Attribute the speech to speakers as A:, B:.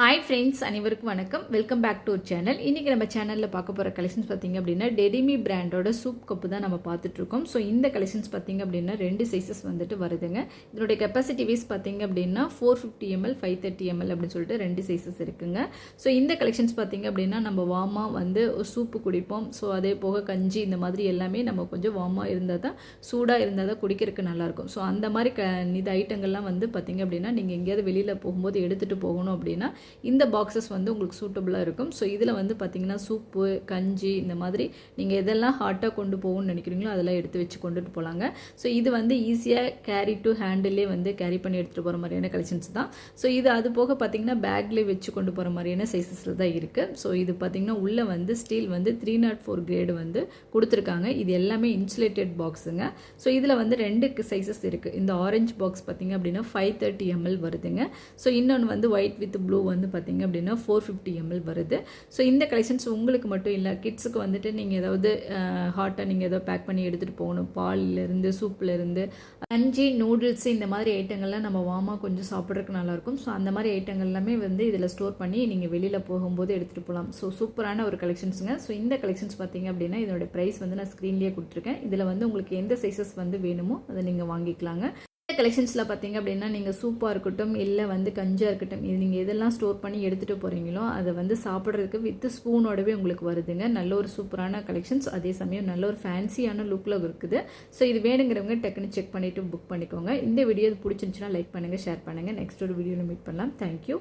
A: Hi friends, அனைவருக்கும் வணக்கம். Welcome back to our channel. இன்றைக்கி நம்ம சேனலில் பார்க்க போகிற கலெக்ஷன்ஸ் பார்த்திங்க அப்படின்னா டெரிமி பிராண்டோட சூப் கப்பு தான் நம்ம பார்த்துட்ருக்கோம். ஸோ இந்த கலெக்ஷன்ஸ் பார்த்திங்க அப்படின்னா 2 சைஸஸ் வந்துட்டு வருதுங்க. இதனுடைய கெப்பாசிட்டி வைஸ் பார்த்திங்க அப்படின்னா 450 ml 530 ml அப்படின்னு சொல்லிட்டு 2 சைஸஸ் இருக்குங்க. ஸோ இந்த கலெக்ஷன்ஸ் பார்த்திங்க அப்படின்னா நம்ம வார்மாக வந்து சூப்பு குடிப்போம். ஸோ அதே போக கஞ்சி இந்த மாதிரி எல்லாமே நம்ம கொஞ்சம் வார்மாக இருந்தால் தான், சூடாக இருந்தால் தான் குடிக்கிறதுக்கு நல்லாயிருக்கும். ஸோ அந்த மாதிரி இந்த ஐட்டங்கள்லாம் வந்து பார்த்திங்க அப்படின்னா நீங்கள் எங்கேயாவது வெளியில் போகும்போது எடுத்துகிட்டு போகணும் அப்படின்னா இந்த பாக்ஸஸ் வந்து உங்களுக்கு சூட்டபுளாக இருக்கும். ஸோ இதில் வந்து பார்த்திங்கன்னா சூப்பு, கஞ்சி இந்த மாதிரி நீங்கள் எதெல்லாம் ஹாட்டாக கொண்டு போகணும்னு நினைக்கிறீங்களோ அதெல்லாம் எடுத்து வச்சு கொண்டுட்டு போகலாங்க. ஸோ இது வந்து ஈஸியாக கேரி டு ஹேண்டிலே வந்து கேரி பண்ணி எடுத்துகிட்டு போகிற மாதிரியான கலெக்ஷன்ஸ் தான். ஸோ இது அது போக பார்த்திங்கன்னா பேக்லேயே வச்சு கொண்டு போகிற மாதிரியான சைஸஸில் தான் இருக்குது. ஸோ இது பார்த்திங்கன்னா உள்ளே வந்து ஸ்டீல் வந்து 304 கிரேடு வந்து கொடுத்துருக்காங்க. இது எல்லாமே இன்சுலேட்டட் பாக்ஸுங்க. ஸோ இதில் வந்து 2 சைஸஸ் இருக்குது. இந்த ஆரஞ்சு பாக்ஸ் பார்த்திங்க அப்படின்னா 530 ml வருதுங்க. ஸோ இன்னொன்று வந்து ஒயிட் வித் ப்ளூ வந்து பார்த்திங்க அப்படின்னா 450 ml வருது. ஸோ இந்த கலெக்ஷன்ஸ் உங்களுக்கு மட்டும் இல்லை, கிட்ஸுக்கு வந்துட்டு நீங்கள் ஏதாவது ஹாட்டாக நீங்கள் ஏதோ பேக் பண்ணி எடுத்துகிட்டு போகணும், பால்லேருந்து சூப்லேருந்து கஞ்சி, நூடுல்ஸ் இந்த மாதிரி ஐட்டங்கள்லாம் நம்ம வார்மாக கொஞ்சம் சாப்பிட்றதுக்கு நல்லாயிருக்கும். ஸோ அந்த மாதிரி ஐட்டங்கள் எல்லாமே வந்து இதில் ஸ்டோர் பண்ணி நீங்கள் வெளியில் போகும்போது எடுத்துகிட்டு போகலாம். ஸோ சூப்பரான ஒரு கலெக்ஷன்ஸுங்க. ஸோ இந்த கலெக்ஷன்ஸ் பார்த்திங்க அப்படின்னா இதோட ப்ரைஸ் வந்து நான் ஸ்க்ரீன்லேயே கொடுத்துருக்கேன். இதில் வந்து உங்களுக்கு எந்த சைஸஸ் வந்து வேணுமோ அதை நீங்கள் வாங்கிக்கலாங்க. இந்த கலெக்ஷன்ஸில் பார்த்திங்க அப்படின்னா நீங்கள் சூப்பாக இருக்கட்டும், இல்லை வந்து கஞ்சாக இருக்கட்டும், இது நீங்கள் எதெல்லாம் ஸ்டோர் பண்ணி எடுத்துகிட்டு போகிறீங்களோ அதை வந்து சாப்பிட்றதுக்கு வித் ஸ்பூனோடவே உங்களுக்கு வருதுங்க. நல்ல ஒரு சூப்பரான கலெக்ஷன்ஸ், அதே சமயம் நல்ல ஒரு ஃபேன்சியான லுக்கில் இருக்குது. ஸோ இது வேணுங்கிறவங்க டக்குன்னு செக் பண்ணிவிட்டு புக் பண்ணிக்கோங்க. இந்த வீடியோ பிடிச்சிருந்துச்சுன்னா லைக் பண்ணுங்கள், ஷேர் பண்ணுங்கள். நெக்ஸ்ட் ஒரு வீடியோவில் மீட் பண்ணலாம். தேங்க்யூ.